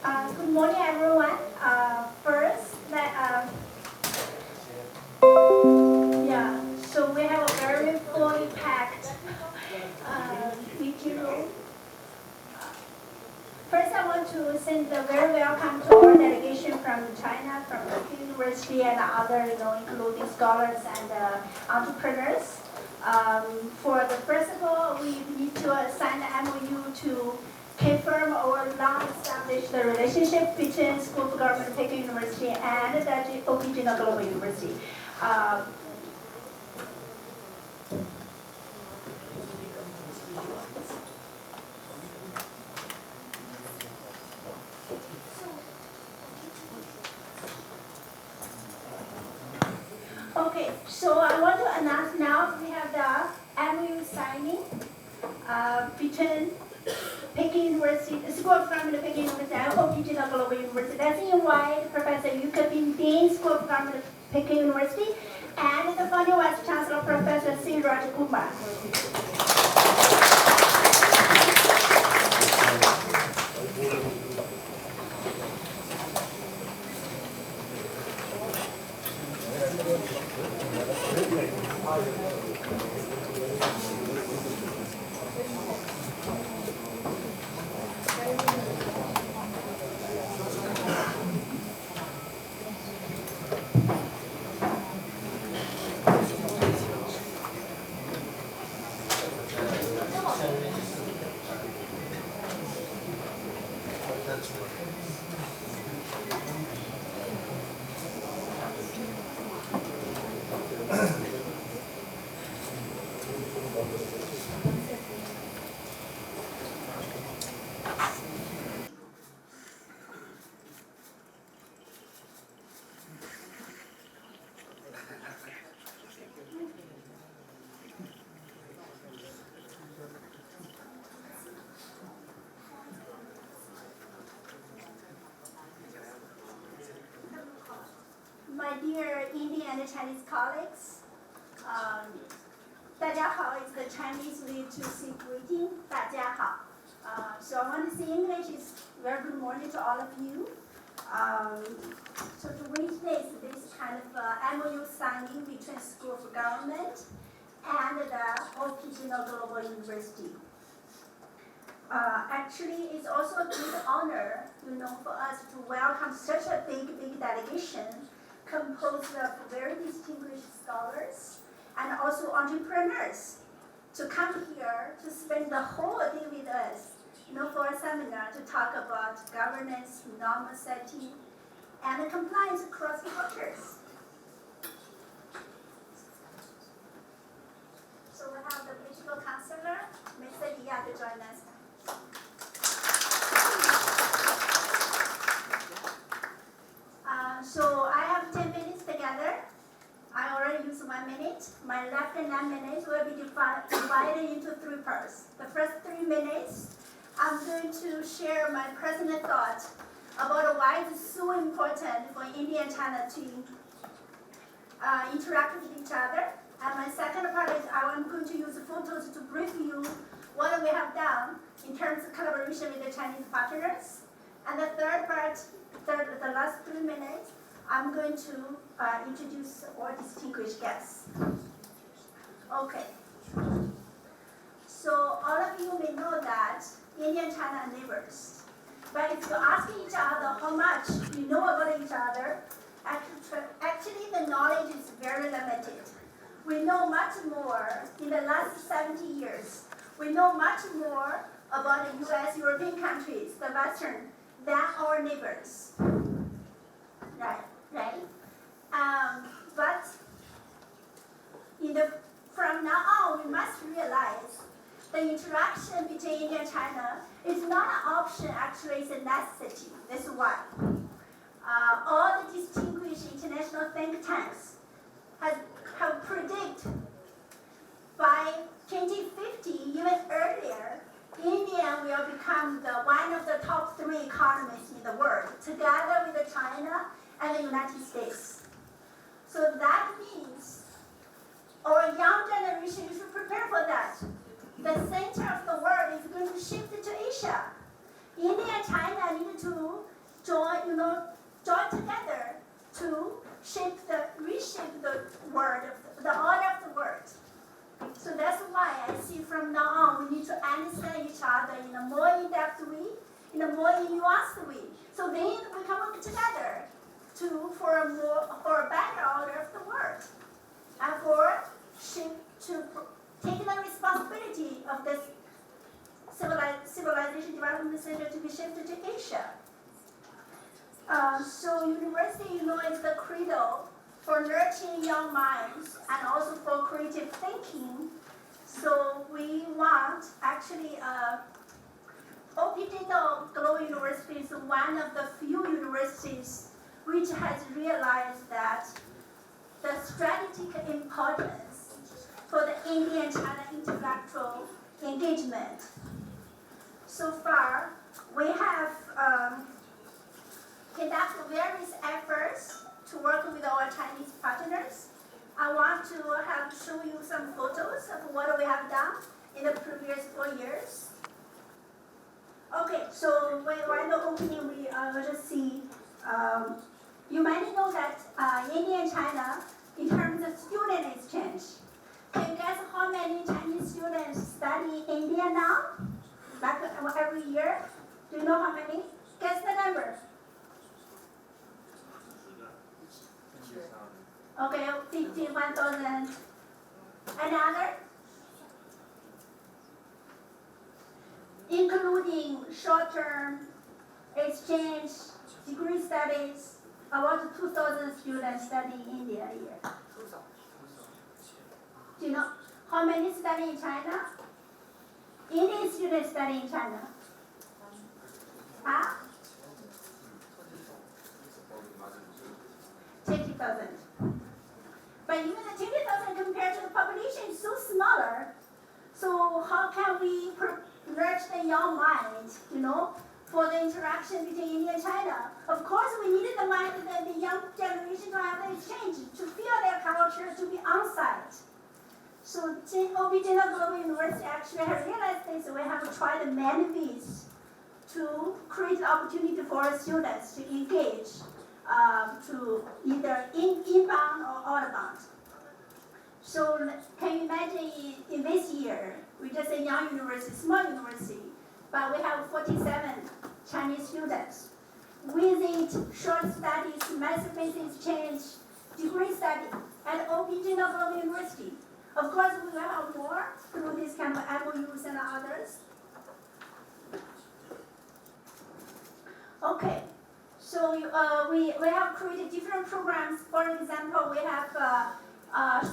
Good morning, everyone. So we have a very fully packed meeting room. First, I want to send a very welcome to our delegation from China, from the university and other, including scholars and entrepreneurs. First of all, we need to sign the MOU to confirm our long-established relationship between School of Government Peking University and the Original Global University. Okay, so I want to announce now we have the MOU signing between Peking University, the School of Government Peking University, and Original Global University. Let's invite Professor Yu Keping, Dean, School of Government Peking University, and the founding Vice Chancellor, Professor C. Rajakumar. My dear Indian and Chinese colleagues, 大家好 is the Chinese way to say greeting, 大家好. So I want to say English is very good morning to all of you. So to witness this kind of MOU signing between School of Government and the Original Global University. Actually, it's also a great honor, for us to welcome such a big delegation composed of very distinguished scholars and also entrepreneurs to come here to spend the whole day with us, for a seminar to talk about governance, normal setting, and compliance across cultures. So we have the Bilateral counselor, Mr. Dia, to join us. So I have 10 minutes together. I already used 1 minute. My left 9 minutes will be divided into 3 parts. The first 3 minutes, I'm going to share my personal thought about why it's so important for India and China to interact with each other. And my second part is I'm going to use photos to brief you what we have done in terms of collaboration with the Chinese partners. And the third part, the last 3 minutes, I'm going to introduce our distinguished guests. Okay. So all of you may know that India and China are neighbors. But if you ask each other how much you know about each other, actually the knowledge is very limited. We know much more in the last 70 years. We know much more about the US, European countries, the Western, than our neighbors. Right? But from now on, we must realize the interaction between India and China is not an option, actually it's a necessity. That's why. All the distinguished international think tanks have predicted by 2050, even earlier, India will become one of the top 3 economies in the world, together with China and the United States. So that means our young generation should prepare for that. The center of the world is going to shift to Asia. India and China need to join together to reshape the word, the order of the word. So that's why I see from now on we need to understand each other in a more in-depth way, in a more nuanced way. So then we can work together for a better order of the word, and to take the responsibility of this civilization development center to be shifted to Asia. So university, is the cradle for nurturing young minds and also for creative thinking. So we want actually OPJ Global University is one of the few universities which has realized that the strategic importance for the India-China intellectual engagement. So far, we have conducted various efforts to work with our Chinese partners. I want to show you some photos of what we have done in the previous 4 years. Okay, so when the opening, we will just see. You might know that India and China, in terms of student exchange, can you guess how many Chinese students study in India now? Like every year? Do you know how many? Guess the number. Okay, 51,000. Another? Including short-term exchange, degree studies, about 2,000 students study in India a year. Do you know how many study in China? Indian students study in China. Huh? 20,000. But even the 20,000 compared to the population is so smaller. So how can we nurture the young mind, for the interaction between India and China? Of course, we needed the young generation to have the exchange, to feel their culture, to be on-site. So OPJ Global University actually has realized this. We have tried many ways to create the opportunity for our students to engage, to either inbound or outbound. So can you imagine in this year, we're just a young university, small university, but we have 47 Chinese students. With it, short studies, master-based exchange, degree study at OPJ Global University. Of course, we will have more through this kind of MOUs and others. Okay, so we have created different programs. For example, we have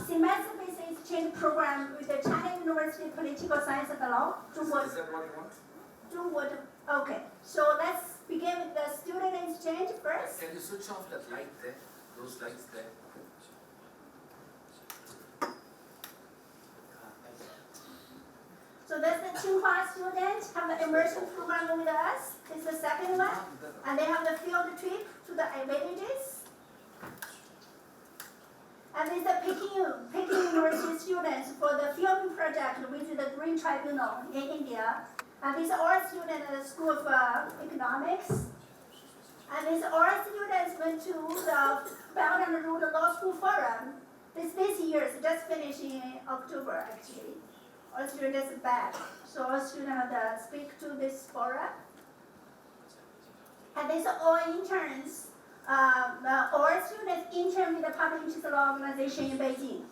semester-based exchange program with the China University Political Science and Law. Is that what you want? Okay, so let's begin with the student exchange first. Can you switch off that light there? Those lights there? So that's the Tsinghua students have the immersion program with us. This is the second one. And they have the field trip to the villages. And this is the Peking University students for the filming project with the Green Tribunal in India. And these are all students at the School of Economics. And these all students went to the Belt and Road Law School Forum. This year is just finished in October, actually. All students are back. So all students have to speak to this forum. And these are all interns. All students intern with the Public Interest Law Organization in Beijing.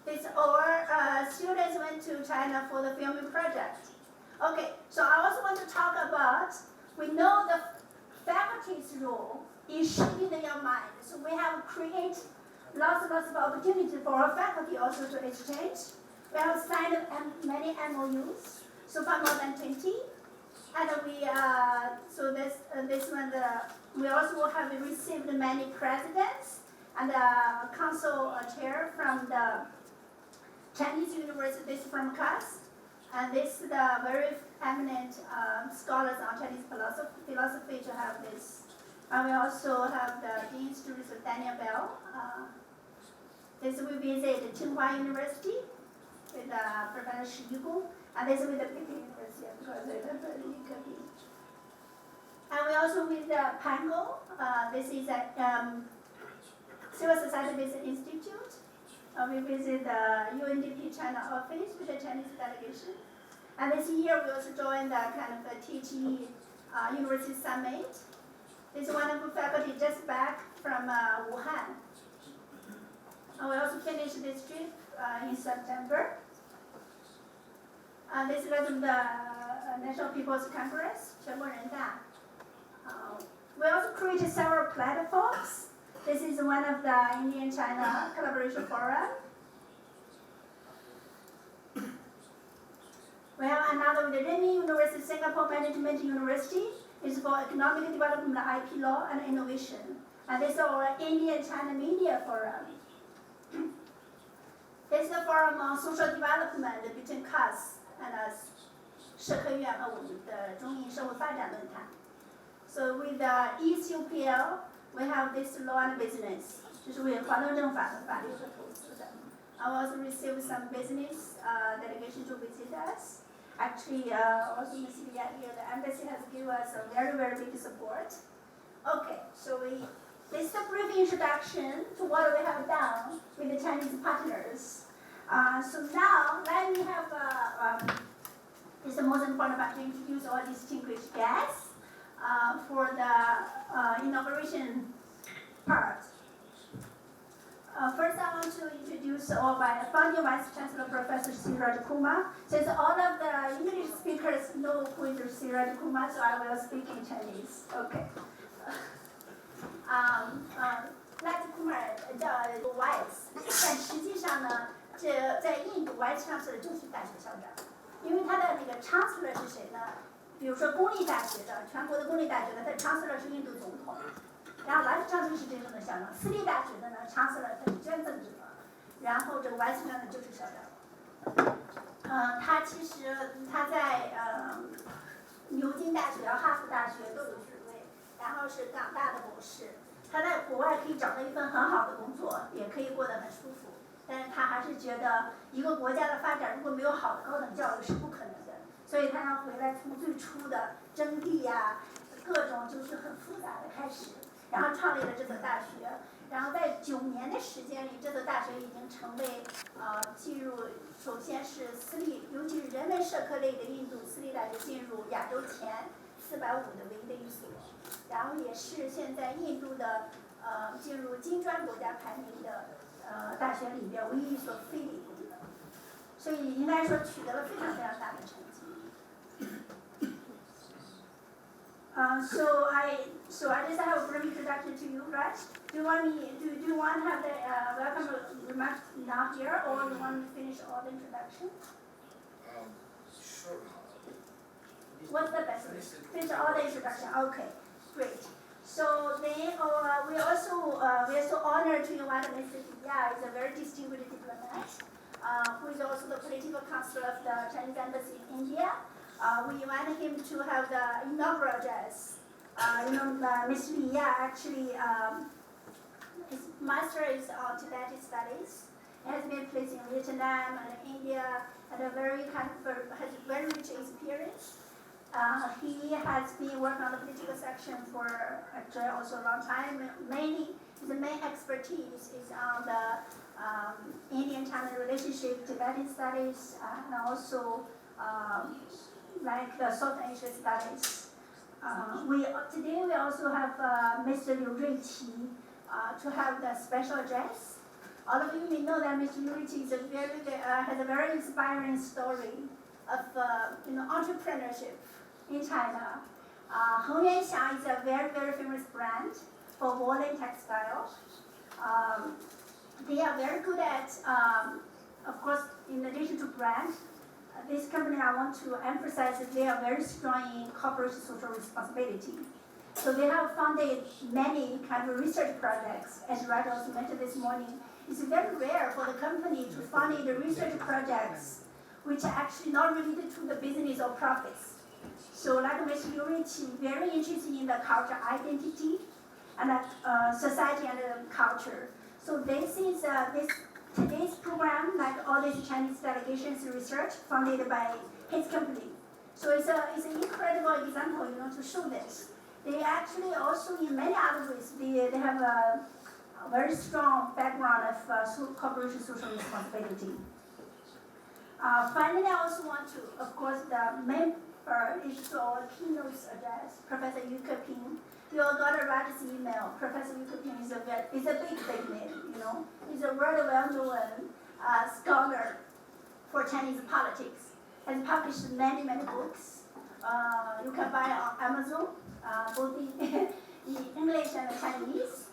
These all students went to China for the filming project. Okay, so I also want to talk about, we know the faculty's role in shaping the young mind. So we have created lots of opportunities for our faculty also to exchange. We have signed many MOUs, so far more than 20. And we, so this one, we also have received many presidents and council chair from the Chinese universities from CAS. And this is the very eminent scholars on Chinese philosophy to have this. And we also have the Dean students of Daniel Bell. This we visit Tsinghua University with Professor Shi Yugong, and this with the Peking University because it's a. And we also with Pango. This is at Civil Society Business Institute. We visit the UNDP China office with the Chinese delegation. And this year we also joined the kind of a TG University Summit. This wonderful faculty just back from Wuhan. And we also finished this trip in September. This was the National People's Congress, 全国人大. We also created several platforms. This is one of the Indian-China Collaboration Forum. We have another with the Renmin University, Singapore Management University. It's for economic development, IP law, and innovation. And this is our Indian-China Media Forum. This is the forum on social development between CUS and us, 社科院和我们的中印社会发展论坛. So with the ECUPL, we have this law and business, 就是为华东政法和法律和投资的. I also received some business delegation to visit us. Actually, also in Syria here, the embassy has given us a very, very big support. Okay, so this is a brief introduction to what we have done with the Chinese partners. So now, let me have, it's the most important part to introduce all distinguished guests for the inauguration part. First, I want to introduce our founding Vice Chancellor, Professor Siraj Kumar. Since all of the English speakers know who is Siraj Kumar, so I will speak in Chinese. Okay. Siraj Kumar 叫 Vice， 但实际上呢，这在印度 Vice Chancellor 就是大学校长，因为他的那个 Chancellor 是谁呢？比如说公立大学的，全国的公立大学的，他 Chancellor 是印度总统。然后 Vice Chancellor 是真正的校长，私立大学的呢 ，Chancellor 他是捐赠者，然后这个 Vice Chancellor 就是校长。他其实他在牛津大学、哈佛大学都有学位，然后是港大的博士。他在国外可以找到一份很好的工作，也可以过得很舒服，但是他还是觉得一个国家的发展如果没有好的高等教育是不可能的，所以他要回来从最初的征地呀，各种就是很复杂的开始。然后创立了这所大学，然后在9年的时间里，这所大学已经成为进入，首先是私立，尤其是人文社科类的印度私立大学进入亚洲前450的唯一的一所，然后也是现在印度的进入金砖国家排名的大学里边唯一一所非理工的，所以应该说取得了非常非常大的成绩。So I just have a brief introduction to you, right? Do you want to have the welcome remarks now here, or you want to finish all the introduction? Sure. What's the best? Finish all the introduction. Okay, great. So then we are so honored to invite Mr. Dia, is a very distinguished diplomat, who is also the political counselor of the Chinese embassy in India. We invited him to have the inaugural address. Mr. Li actually, his master is on Tibetan studies. He has been placed in Vietnam and India, and has very rich experience. He has been working on the political section for actually also a long time. Mainly, his main expertise is on the Indian-China relationship, Tibetan studies, and also like the South Asia studies. Today we also have Mr. Liu Ruiqi to have the special address. All of you may know that Mr. Liu Ruiqi has a very inspiring story of entrepreneurship in China. Heng Yuanxiang is a very, very famous brand for woolen textiles. They are very good at, of course, in addition to brand, this company I want to emphasize that they are very strong in corporate social responsibility. So they have funded many kind of research projects, as Raj also mentioned this morning. It's very rare for the company to fund the research projects which are actually not related to the business or profits. So like Mr. Yurichi, very interested in the culture identity and society and culture. So this is today's program, like all these Chinese delegations research funded by his company. So it's an incredible example, to show this. they actually also, in many other ways, they have a very strong background of corporation social responsibility. Finally, I also want to, of course, the member is our keynote address, Professor Yu Keping. You all got to write this email. Professor Yu Keping is a big name, you know. He's a very well-known scholar for Chinese politics. Has published many books. You can buy on Amazon, both in English and Chinese.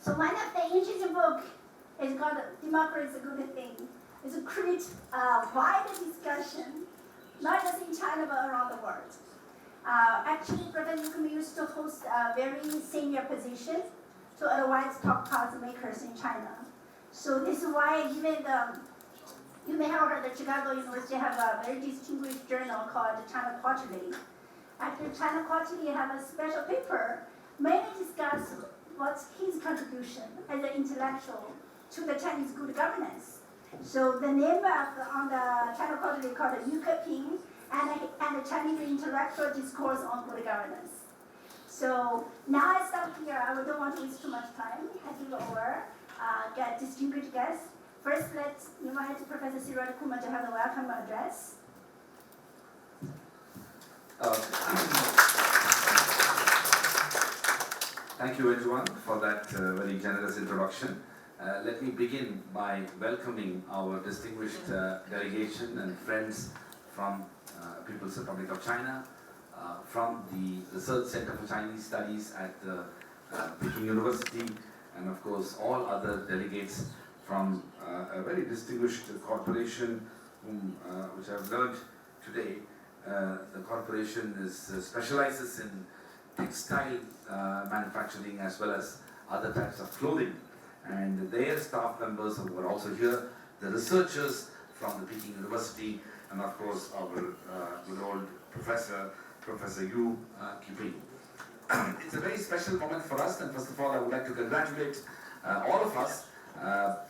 So one of the interesting book is called "Democracy is a Good Thing." It's a create wide discussion, not just in China but around the world. Actually, Professor Yu used to host a very senior position to advise top policymakers in China. So this is why even you may have heard that Chicago University have a very distinguished journal called China Quarterly. Actually, China Quarterly have a special paper mainly discuss what's his contribution as an intellectual to the Chinese good governance. So the name on the China Quarterly called Yu Keping and the Chinese Intellectual Discourse on Good Governance. So now I stop here. I don't want to waste too much time. I give over, get distinguished guests. First, let's invite Professor Cyril Kuma to have the welcome address. Thank you everyone for that very generous introduction. Let me begin by welcoming our distinguished delegation and friends from People's Republic of China, from the Research Center for Chinese Studies at Peking University, and of course all other delegates from a very distinguished corporation which I've learned today. The corporation specializes in textile manufacturing as well as other types of clothing, and their staff members who are also here, the researchers from the Peking University, and of course our good old Professor Yu Keping. It's a very special moment for us, and first of all I would like to congratulate all of us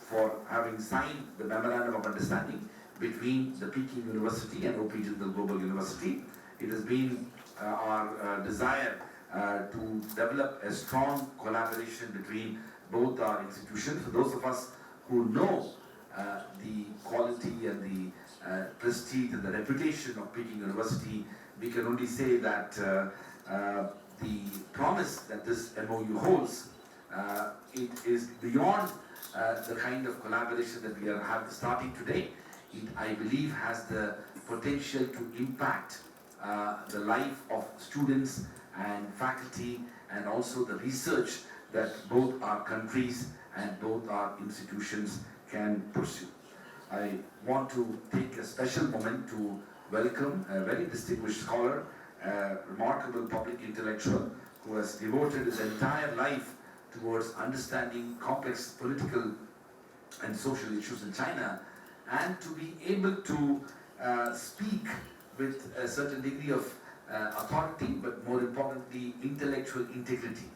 for having signed the Memorandum of Understanding between the Peking University and OP Jindal Global University. It has been our desire to develop a strong collaboration between both our institutions. For those of us who know the quality and the prestige and the reputation of Peking University, we can only say that the promise that this MOU holds, it is beyond the kind of collaboration that we are starting today. It, I believe, has the potential to impact the life of students and faculty, and also the research that both our countries and both our institutions can pursue. I want to take a special moment to welcome a very distinguished scholar, a remarkable public intellectual who has devoted his entire life towards understanding complex political and social issues in China, and to be able to speak with a certain degree of authority, but more importantly, intellectual integrity.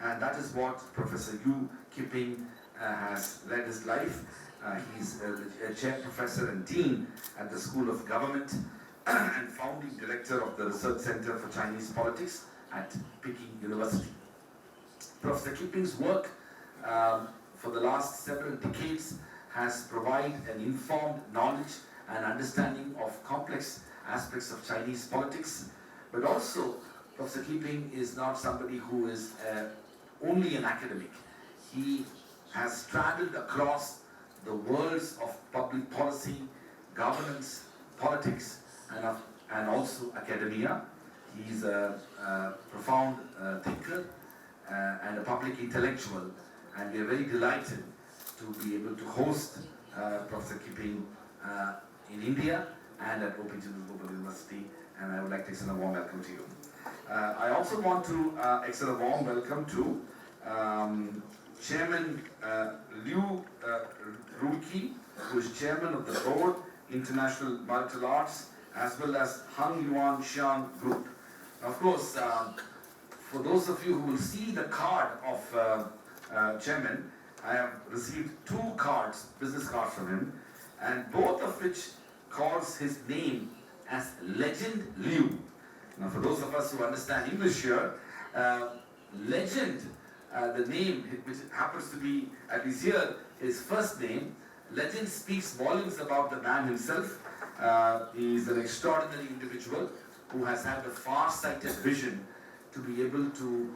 And that is what Professor Yu Keping has led his life. He's a chair professor and dean at the School of Government and founding director of the Research Center for Chinese Politics at Peking University. Professor Keping's work for the last several decades has provided an informed knowledge and understanding of complex aspects of Chinese politics, but also Professor Keping is not somebody who is only an academic. He has traveled across the worlds of public policy, governance, politics, and also academia. He's a profound thinker and a public intellectual, and we are very delighted to be able to host Professor Keping in India and at OP Jindal Global University, and I would like to extend a warm welcome to you. I also want to extend a warm welcome to Chairman Liu Ruqi, who is Chairman of the Board, International Bilateral Arts, as well as Hung Yuan Xiang Group. Of course, for those of you who will see the card of Chairman, I have received 2 cards, business cards from him, and both of which calls his name as Legend Liu. Now, for those of us who understand English here, Legend, the name, which happens to be, at least here, his first name, Legend speaks volumes about the man himself. He is an extraordinary individual who has had the far-sighted vision to be able to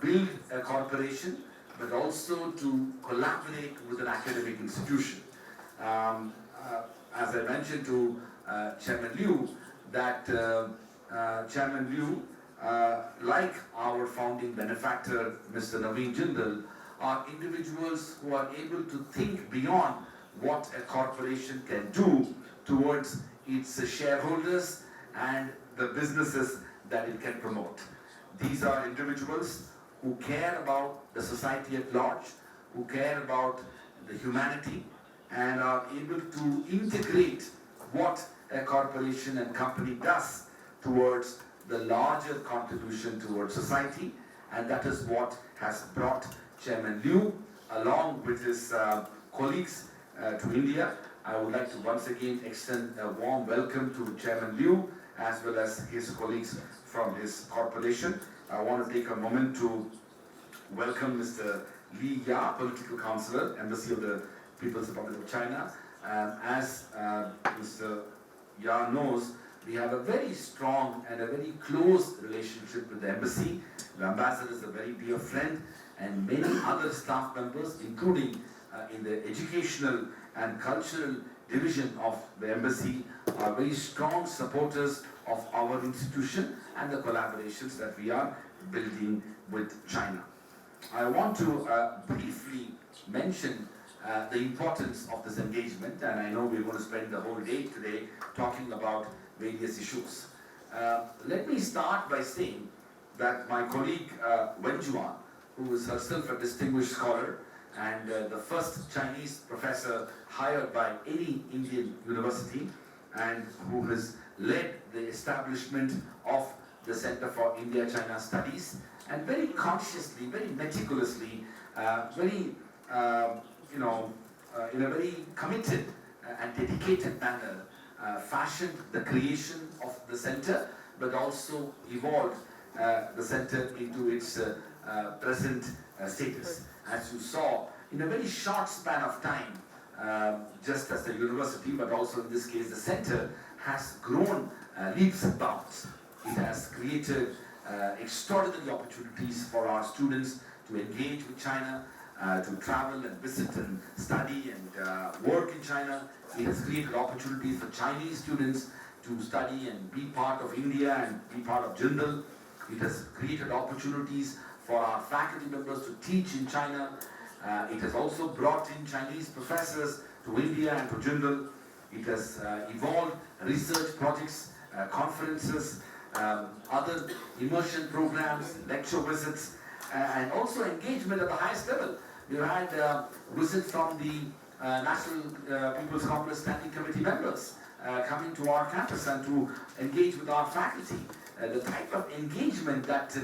build a corporation, but also to collaborate with an academic institution. As I mentioned to Chairman Liu, that Chairman Liu, like our founding benefactor, Mr. Naveen Jindal, are individuals who are able to think beyond what a corporation can do towards its shareholders and the businesses that it can promote. These are individuals who care about the society at large, who care about the humanity, and are able to integrate what a corporation and company does towards the larger contribution towards society, and that is what has brought Chairman Liu along with his colleagues to India. I would like to once again extend a warm welcome to Chairman Liu as well as his colleagues from his corporation. I want to take a moment to welcome Mr. Li Ya, Political Counselor, Embassy of the People's Republic of China. As Mr. Ya knows, we have a very strong and a very close relationship with the embassy. The ambassador is a very dear friend, and many other staff members, including in the educational and cultural division of the embassy, are very strong supporters of our institution and the collaborations that we are building with China. I want to briefly mention the importance of this engagement, and I know we're going to spend the whole day today talking about various issues. Let me start by saying that my colleague Wen Juan, who is herself a distinguished scholar and the first Chinese professor hired by any Indian university, and who has led the establishment of the Center for India-China Studies, and very consciously, very meticulously, in a very committed and dedicated manner, fashioned the creation of the center, but also evolved the center into its present status. As you saw, in a very short span of time, just as the university, but also in this case the center, has grown leaps and bounds. It has created extraordinary opportunities for our students to engage with China, to travel and visit and study and work in China. It has created opportunities for Chinese students to study and be part of India and be part of Jindal. It has created opportunities for our faculty members to teach in China. It has also brought in Chinese professors to India and to Jindal. It has evolved research projects, conferences, other immersion programs, lecture visits, and also engagement at the highest level. We've had visits from the National People's Congress Standing Committee members coming to our campus and to engage with our faculty. The type of engagement that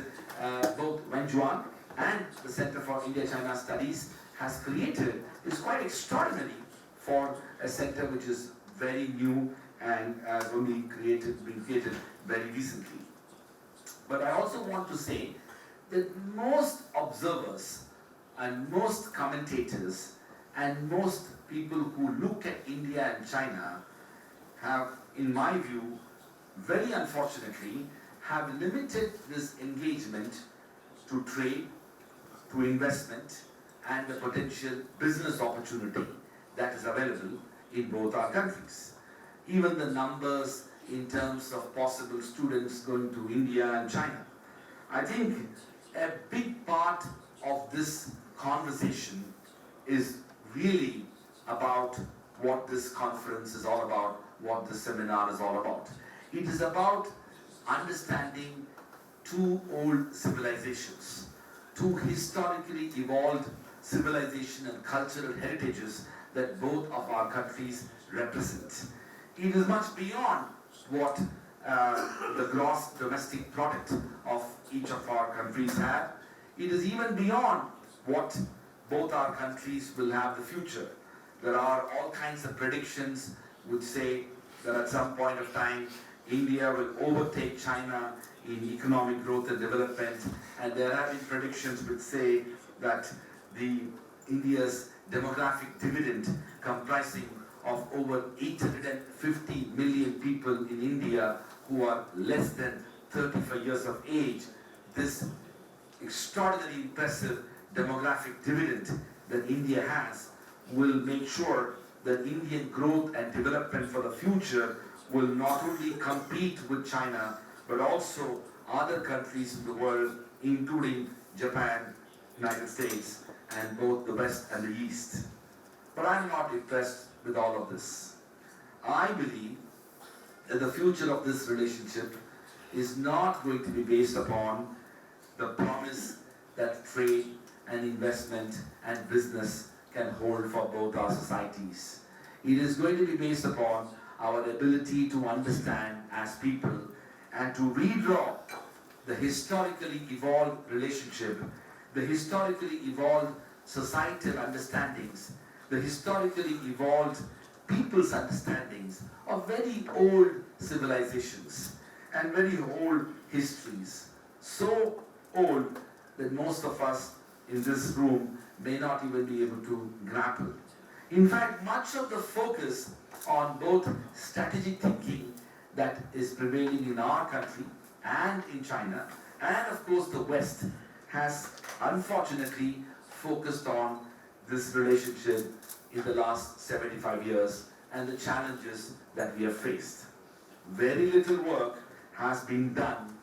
both Wen Juan and the Center for India-China Studies has created is quite extraordinary for a center which is very new and has only been created very recently. But I also want to say that most observers and most commentators and most people who look at India and China have, in my view, very unfortunately, have limited this engagement to trade, to investment, and the potential business opportunity that is available in both our countries. Even the numbers in terms of possible students going to India and China. I think a big part of this conversation is really about what this conference is all about, what this seminar is all about. It is about understanding two old civilizations, two historically evolved civilization and cultural heritages that both of our countries represent. It is much beyond what the gross domestic product of each of our countries have. It is even beyond what both our countries will have in the future. There are all kinds of predictions which say that at some point of time, India will overtake China in economic growth and development, and there have been predictions which say that India's demographic dividend, comprising of over 850 million people in India who are less than 35 years of age, this extraordinarily impressive demographic dividend that India has will make sure that Indian growth and development for the future will not only compete with China, but also other countries in the world, including Japan, United States, and both the West and the East. But I'm not impressed with all of this. I believe that the future of this relationship is not going to be based upon the promise that trade and investment and business can hold for both our societies. It is going to be based upon our ability to understand as people and to redraw the historically evolved relationship, the historically evolved societal understandings, the historically evolved people's understandings of very old civilizations and very old histories. So old that most of us in this room may not even be able to grapple. In fact, much of the focus on both strategic thinking that is prevailing in our country and in China, and of course the West, has unfortunately focused on this relationship in the last 75 years and the challenges that we have faced. Very little work has been done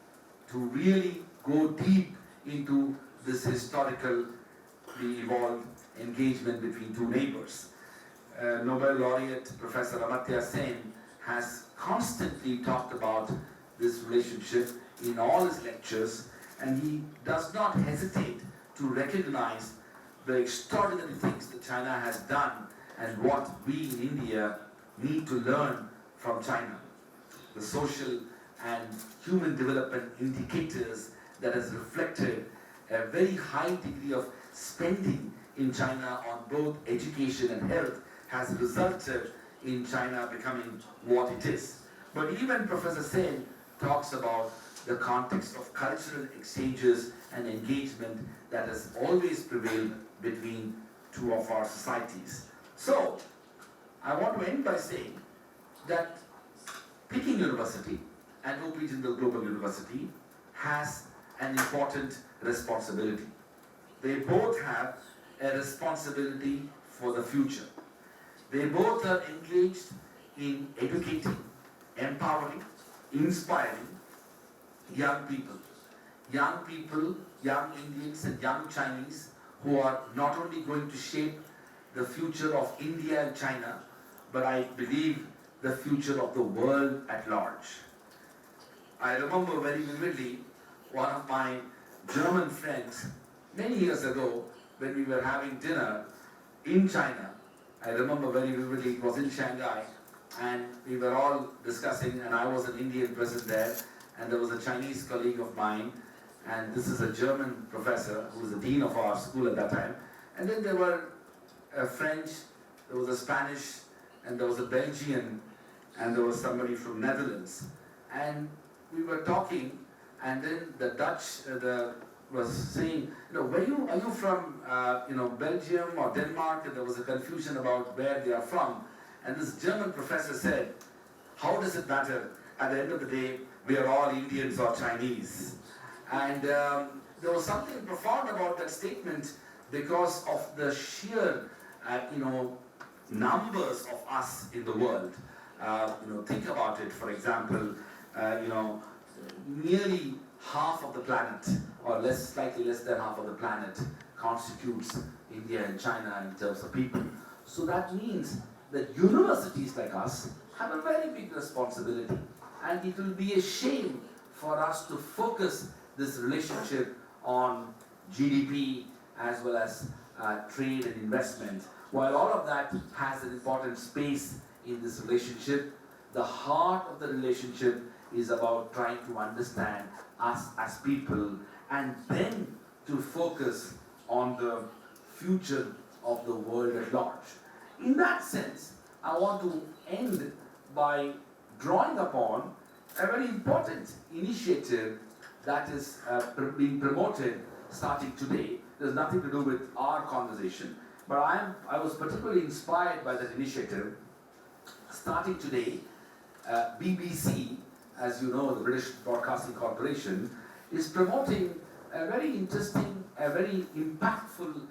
to really go deep into this historically evolved engagement between two neighbors. Nobel laureate Professor Amartya Sen has constantly talked about this relationship in all his lectures, and he does not hesitate to recognize the extraordinary things that China has done and what we in India need to learn from China. The social and human development indicators that has reflected a very high degree of spending in China on both education and health has resulted in China becoming what it is. But even Professor Sen talks about the context of cultural exchanges and engagement that has always prevailed between two of our societies. So, I want to end by saying that Peking University and OP Jindal Global University has an important responsibility. They both have a responsibility for the future. They both are engaged in educating, empowering, inspiring young people, young Indians and young Chinese who are not only going to shape the future of India and China, but I believe the future of the world at large. I remember very vividly one of my German friends many years ago when we were having dinner in China. I remember very vividly, it was in Shanghai, and we were all discussing, and I was an Indian present there, and there was a Chinese colleague of mine, and this is a German professor who was the dean of our school at that time, and then there were a French, there was a Spanish, and there was a Belgian, and there was somebody from Netherlands, and we were talking, and then the Dutch was saying, are you from Belgium or Denmark? And there was a confusion about where they are from. And this German professor said, how does it matter? At the end of the day, we are all Indians or Chinese. And there was something profound about that statement because of the sheer, numbers of us in the world. Think about it, for example, nearly half of the planet, or slightly less than half of the planet, constitutes India and China in terms of people. So that means that universities like us have a very big responsibility, and it will be a shame for us to focus this relationship on GDP as well as trade and investment. While all of that has an important space in this relationship, the heart of the relationship is about trying to understand us as people and then to focus on the future of the world at large. In that sense, I want to end by drawing upon a very important initiative that is being promoted starting today. There's nothing to do with our conversation. But I was particularly inspired by that initiative. Starting today, BBC, as you know, the British Broadcasting Corporation, is promoting a very interesting, a very impactful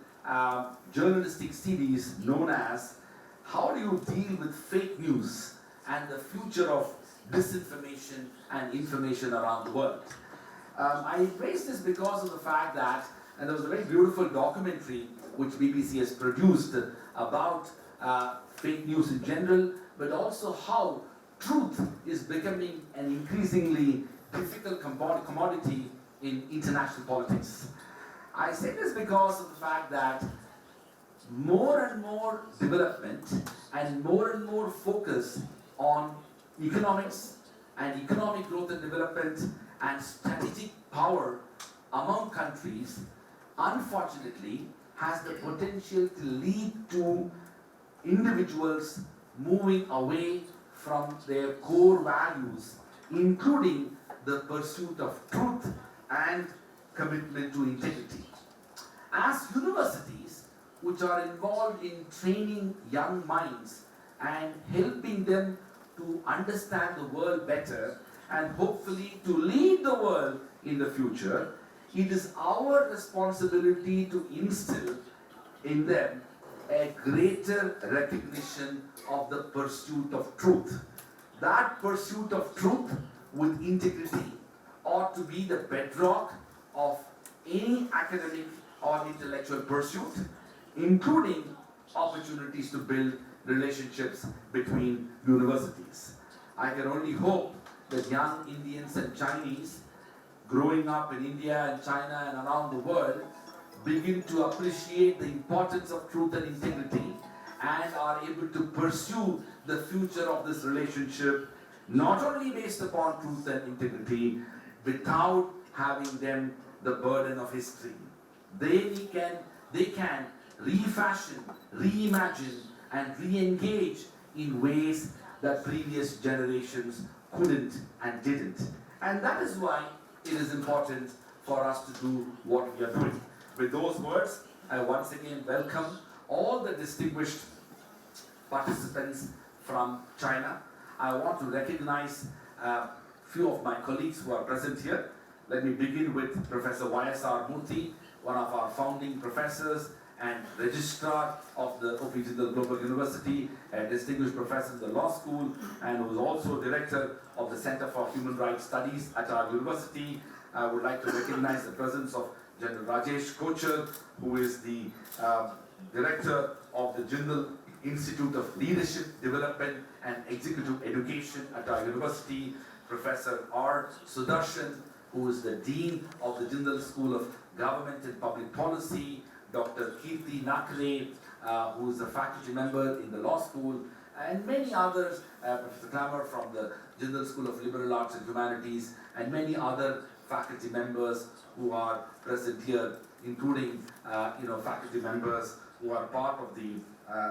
journalistic series known as How Do You Deal with Fake News and the Future of Disinformation and Information Around the World. I raised this because of the fact that, and there was a very beautiful documentary which BBC has produced about fake news in general, but also how truth is becoming an increasingly difficult commodity in international politics. I say this because of the fact that more and more development and more focus on economics and economic growth and development and strategic power among countries, unfortunately, has the potential to lead to individuals moving away from their core values, including the pursuit of truth and commitment to integrity. As universities, which are involved in training young minds and helping them to understand the world better and hopefully to lead the world in the future, it is our responsibility to instill in them a greater recognition of the pursuit of truth. That pursuit of truth with integrity ought to be the bedrock of any academic or intellectual pursuit, including opportunities to build relationships between universities. I can only hope that young Indians and Chinese growing up in India and China and around the world begin to appreciate the importance of truth and integrity and are able to pursue the future of this relationship not only based upon truth and integrity without having them the burden of history. They can refashion, reimagine and re-engage in ways that previous generations couldn't and didn't. And that is why it is important for us to do what we are doing. With those words, I once again welcome all the distinguished participants from China. I want to recognize a few of my colleagues who are present here. Let me begin with Professor Y.S.R. Murthy, one of our founding professors and registrar of the OP Jindal Global University, a distinguished professor in the law school, and who is also director of the Center for Human Rights Studies at our university. I would like to recognize the presence of General Rajesh Kochar, who is the director of the Jindal Institute of Leadership Development and Executive Education at our university, Professor R. Sudarshan, who is the Dean of the Jindal School of Government and Public Policy, Dr. Kirti Nakre, who is a faculty member in the law school, and many others, Professor Klammer from the Jindal School of Liberal Arts and Humanities, and many other faculty members who are present here, including faculty members who are part of the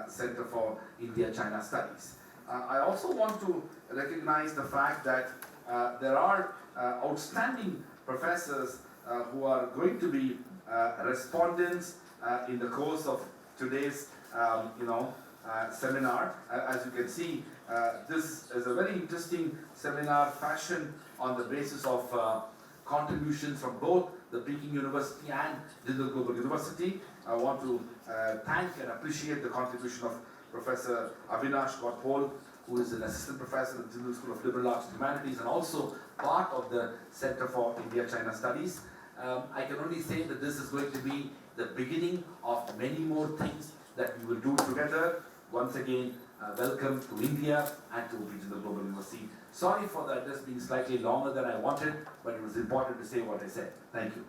Center for India-China Studies. I also want to recognize the fact that there are outstanding professors who are going to be respondents in the course of today's seminar. As you can see, this is a very interesting seminar fashioned on the basis of contributions from both the Peking University and Jindal Global University. I want to thank and appreciate the contribution of Professor Avinash Godpol, who is an assistant professor at the Jindal School of Liberal Arts and Humanities and also part of the Center for India-China Studies. I can only say that this is going to be the beginning of many more things that we will do together. Once again, welcome to India and to Jindal Global University. Sorry for the address being slightly longer than I wanted, but it was important to say what I said. Thank you.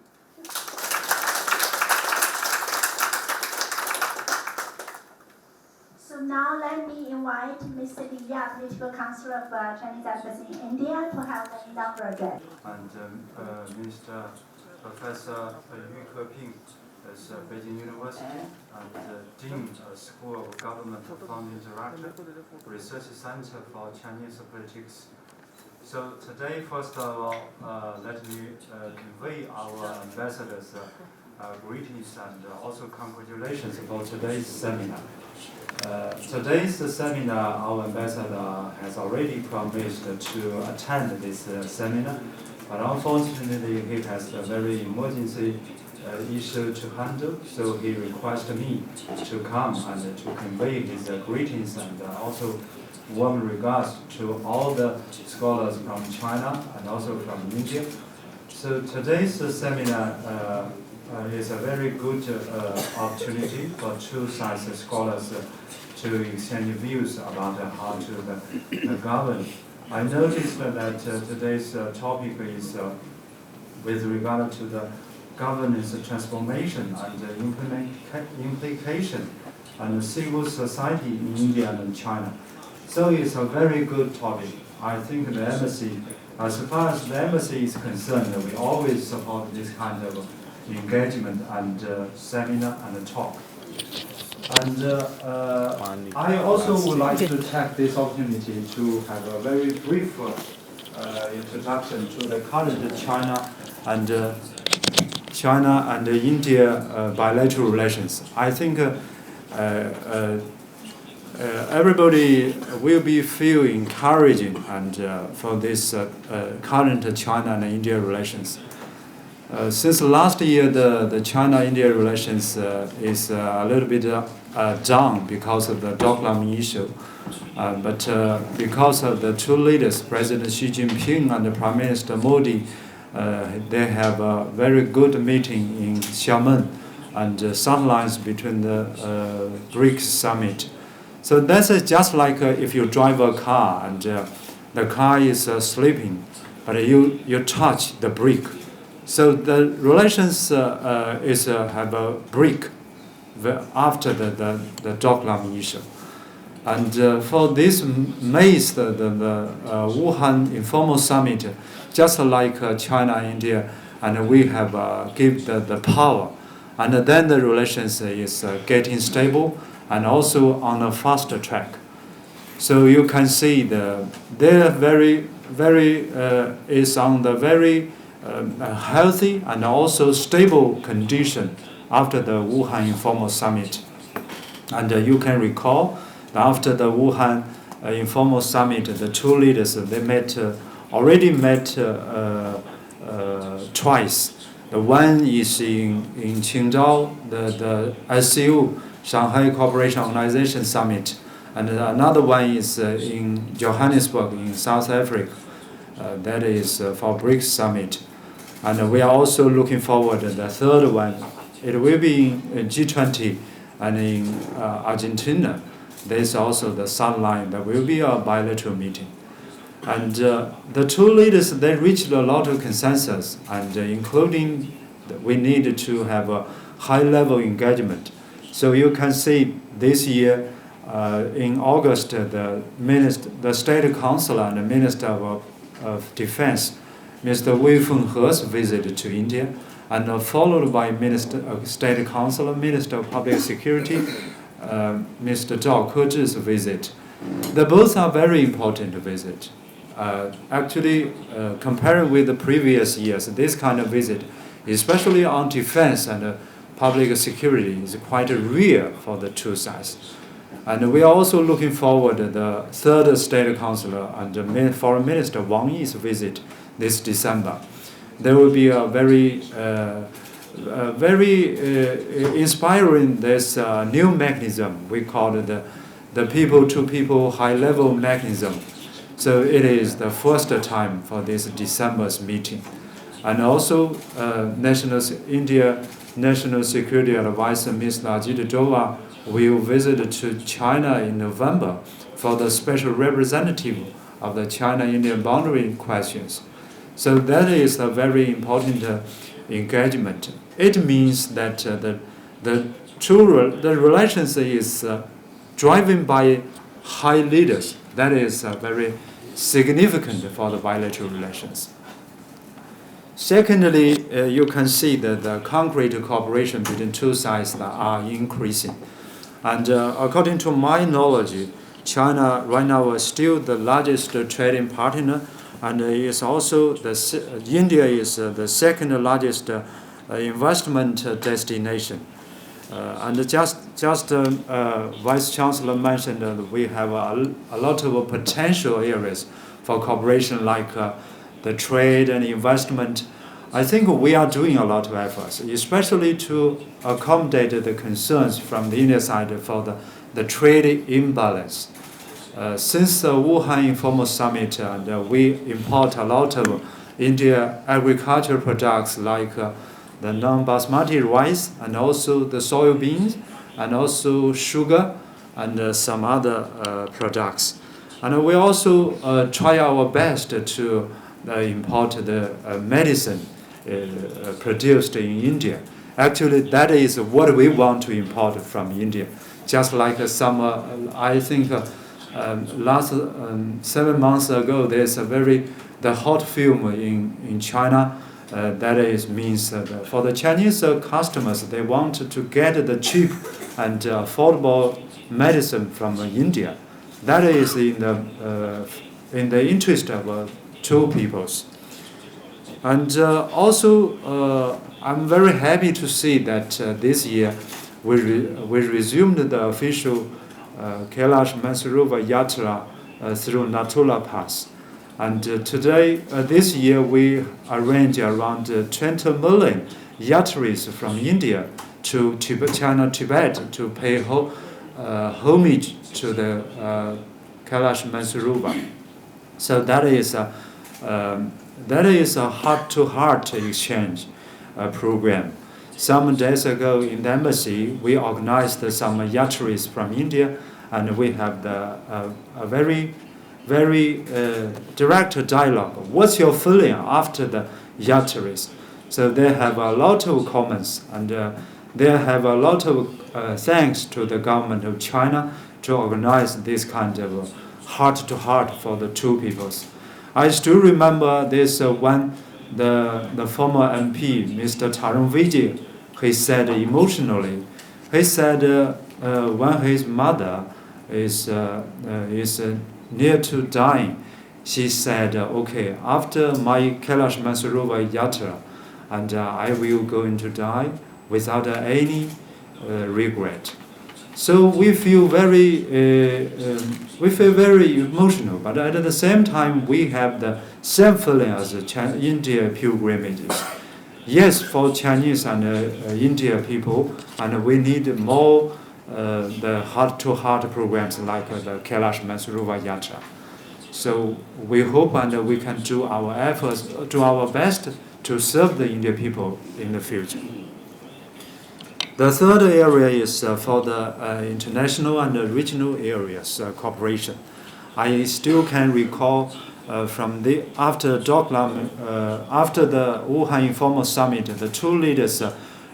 So now let me invite Mr. Li Ya, Political Counselor of Chinese Embassy in India, to have an inaugural address. And Mr. Professor Yu Keping is Beijing University and Dean of School of Government Founding Director, Research Center for Chinese Politics So today, first of all, let me convey our ambassadors' greetings and also congratulations for today's seminar. Today's seminar, our ambassador has already promised to attend this seminar, but unfortunately he has a very emergency issue to handle, so he requested me to come and to convey his greetings and also warm regards to all the scholars from China and also from India. So today's seminar is a very good opportunity for two science scholars to exchange views about how to govern. I noticed that today's topic is with regard to the governance transformation and implication and civil society in India and China. So it's a very good topic. I think the embassy, as far as the embassy is concerned, we always support this kind of engagement and seminar and talk. And I also would like to take this opportunity to have a very brief introduction to the current China and India bilateral relations. I think everybody will be feel encouraging and for this current China and India relations. Since last year, the China-India relations is a little bit down because of the Doklam issue. But because of the two leaders, President Xi Jinping and Prime Minister Modi, they have a very good meeting in Xiamen and sidelines between the BRICS summit. So that's just like if you drive a car and the car is sleeping, but you touch the brake. So the relations have a break after the Doklam issue. And for this May's the Wuhan informal summit, just like China, India, and we have give the power. And then the relations is getting stable and also on a faster track. So you can see they're very is on the very healthy and also stable condition after the Wuhan informal summit. And you can recall that after the Wuhan informal summit, the two leaders they already met twice. The one is in Qingdao, the SCU, Shanghai Cooperation Organization Summit, and another one is in Johannesburg in South Africa. That is for BRICS Summit. And we are also looking forward to the third one. It will be in G20 and in Argentina. There is also the sideline. There will be a bilateral meeting. And the two leaders, they reached a lot of consensus, and including we need to have a high-level engagement. So you can see this year, in August, the State Councilor and the Minister of Defense, Mr. Wei Fenghe's visit to India, and followed by State Councilor, Minister of Public Security, Mr. Zhao Kezhi's visit. They both are very important visits. Actually, comparing with the previous years, this kind of visit, especially on defense and public security, is quite rare for the two sides. And we are also looking forward to the third State Councilor and Foreign Minister Wang Yi's visit this December. There will be a very inspiring this new mechanism. We call it the people-to-people high-level mechanism. So it is the first time for this December's meeting. And also India National Security Advisor Ms. Ajit Dova will visit to China in November for the special representative of the China-India boundary questions. So that is a very important engagement. It means that the relations is driven by high leaders. That is very significant for the bilateral relations. Secondly, you can see that the concrete cooperation between two sides are increasing. And according to my knowledge, China right now is still the largest trading partner and is also India is the second largest investment destination. And just Vice Chancellor mentioned we have a lot of potential areas for cooperation, like the trade and investment. I think we are doing a lot of efforts, especially to accommodate the concerns from the India side for the trade imbalance. Since the Wuhan Informal Summit, we import a lot of India agricultural products like the non-basmati rice and also the soybeans and also sugar and some other products. And we also try our best to import the medicine produced in India. Actually, that is what we want to import from India. Just like I think last 7 months ago, there's the hot film in China. That means for the Chinese customers, they want to get the cheap and affordable medicine from India. That is in the interest of two peoples. And also, I'm very happy to see that this year we resumed the official Kailash Mansarovar Yatra through Natula Pass. And today, this year, we arrange around 20 million yatrists from India to China, Tibet, to pay homage to the Kailash Mansarovar. So that is a heart-to-heart exchange program. Some days ago in the embassy, we organized some yatrists from India, and we have a very direct dialogue. What's your feeling after the yatris? So they have a lot of comments, and they have a lot of thanks to the government of China to organize this kind of heart-to-heart for the two peoples. I still remember this when the former MP, Mr. Tarun Vijay, he said emotionally, he said when his mother is near to dying, she said, okay, after my Kailash Mansarovar Yatra, and I will going to die without any regret. So we feel very emotional, but at the same time we have the same feeling as the India pilgrimages. Yes, for Chinese and India people, and we need more the heart-to-heart programs like the Kailash Mansarovar Yatra. So we hope and we can do our efforts, do our best to serve the Indian people in the future. The third area is for the international and regional areas cooperation. I still can recall after the Wuhan Informal Summit, the two leaders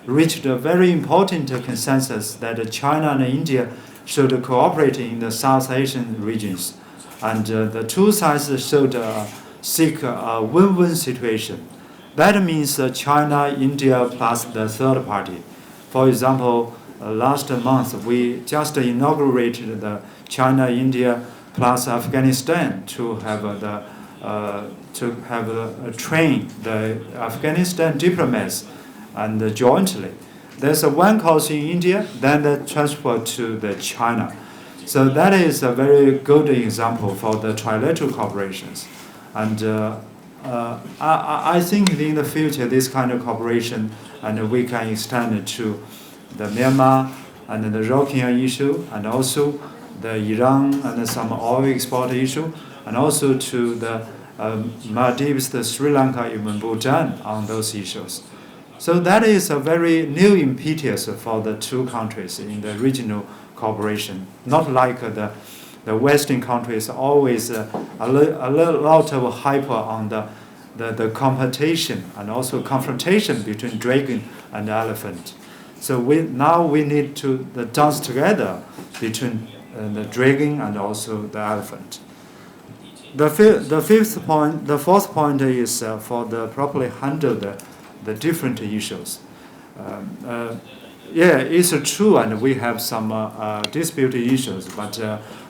reached a very important consensus that China and India should cooperate in the South Asian regions, and the two sides should seek a win-win situation. That means China, India plus the third party. For example, last month we just inaugurated the China, India plus Afghanistan to train the Afghanistan diplomats and jointly. There's one course in India, then the transfer to the China. So that is a very good example for the trilateral cooperations. And I think in the future this kind of cooperation, and we can extend it to the Myanmar and the Rohingya issue, and also the Iran and some oil export issue, and also to the Maldives, the Sri Lanka, even Bhutan on those issues. So that is a very new impetus for the two countries in the regional cooperation. Not like the Western countries always a lot of hyper on the competition and also confrontation between dragon and elephant. So now we need to dance together between the dragon and also the elephant. The fourth point is for the properly handle the different issues. It's true, and we have some disputed issues, but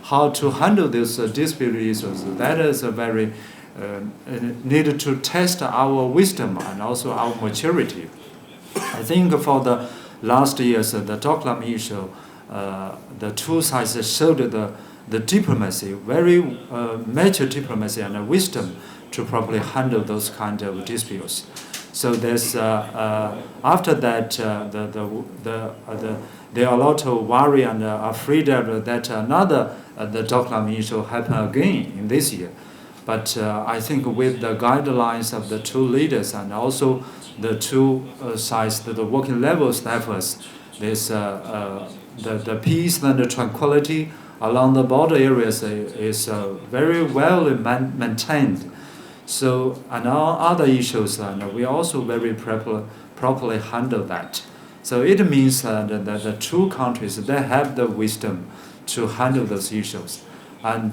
how to handle these disputed issues, that is a very need to test our wisdom and also our maturity. I think for the last years, the Doklam issue, the two sides showed the diplomacy, very mature diplomacy and wisdom to probably handle those kind of disputes. So there's after that there are a lot of worry and afraid that another the Doklam issue happen again in this year. But I think with the guidelines of the two leaders and also the two sides, the working level staffers, there's the peace and the tranquility along the border areas is very well maintained. So, and all other issues, we also very properly handle that. So it means that the two countries, they have the wisdom to handle those issues. And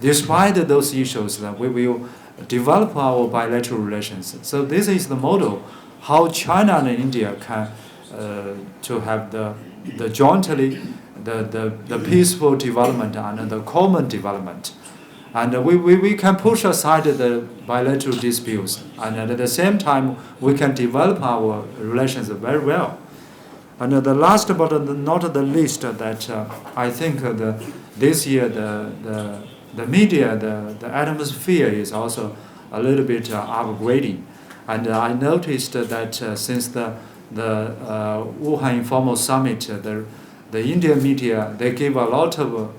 despite those issues, we will develop our bilateral relations. So this is the model how China and India can to have the jointly the peaceful development and the common development. And we can push aside the bilateral disputes, and at the same time we can develop our relations very well. And the last but not the least, that I think this year the media, the atmosphere is also a little bit upgrading. And I noticed that since the Wuhan Informal Summit, the Indian media, they give a lot of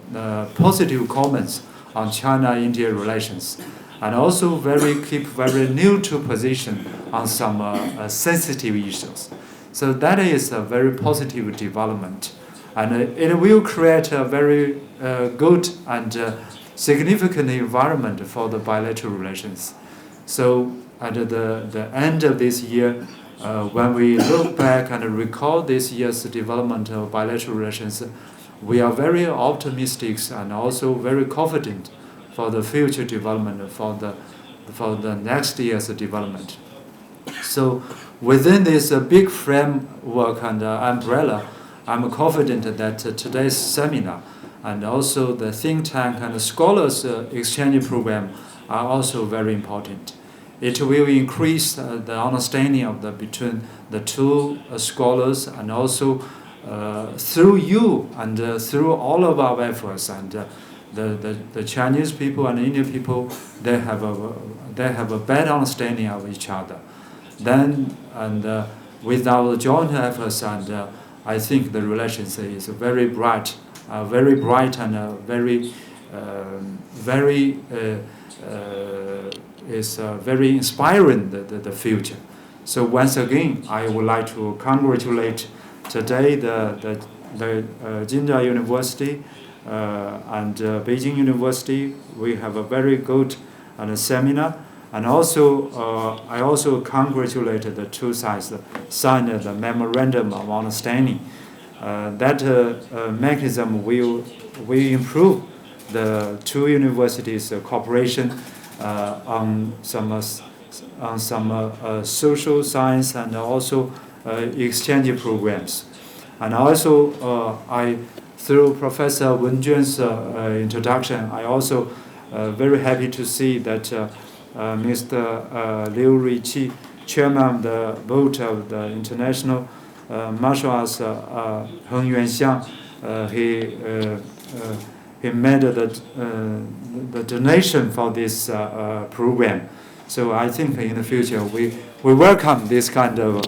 positive comments on China-India relations, and also keep very neutral position on some sensitive issues. So that is a very positive development, and it will create a very good and significant environment for the bilateral relations. So at the end of this year, when we look back and recall this year's development of bilateral relations, we are very optimistic and also very confident for the future development, for the next year's development. So within this big framework and umbrella, I'm confident that today's seminar and also the think tank and the scholars exchange program are also very important. It will increase the understanding between the two scholars, and also through you and through all of our efforts, and the Chinese people and Indian people, they have a better understanding of each other. Then with our joint efforts, and I think the relationship is very bright and very inspiring the future. So once again, I would like to congratulate today the Jinja University and Beijing University. We have a very good seminar, and also I also congratulate the two sides signed the memorandum of understanding. That mechanism will improve the two universities' cooperation on some social science and also exchange programs. And also, through Professor Wen Juan's introduction, I also very happy to see that Mr. Liu Ruiqi, chairman of the board of the International Martial Arts, Heng Yuanxiang, he made the donation for this program. So I think in the future we welcome this kind of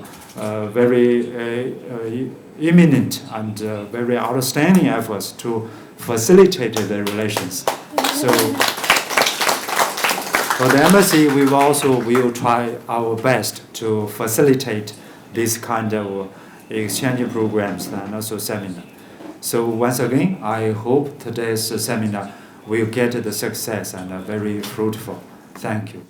very imminent and very outstanding efforts to facilitate the relations. So for the embassy, we will try our best to facilitate this kind of exchange programs and also seminar. So once again, I hope today's seminar will get the success and very fruitful. Thank you.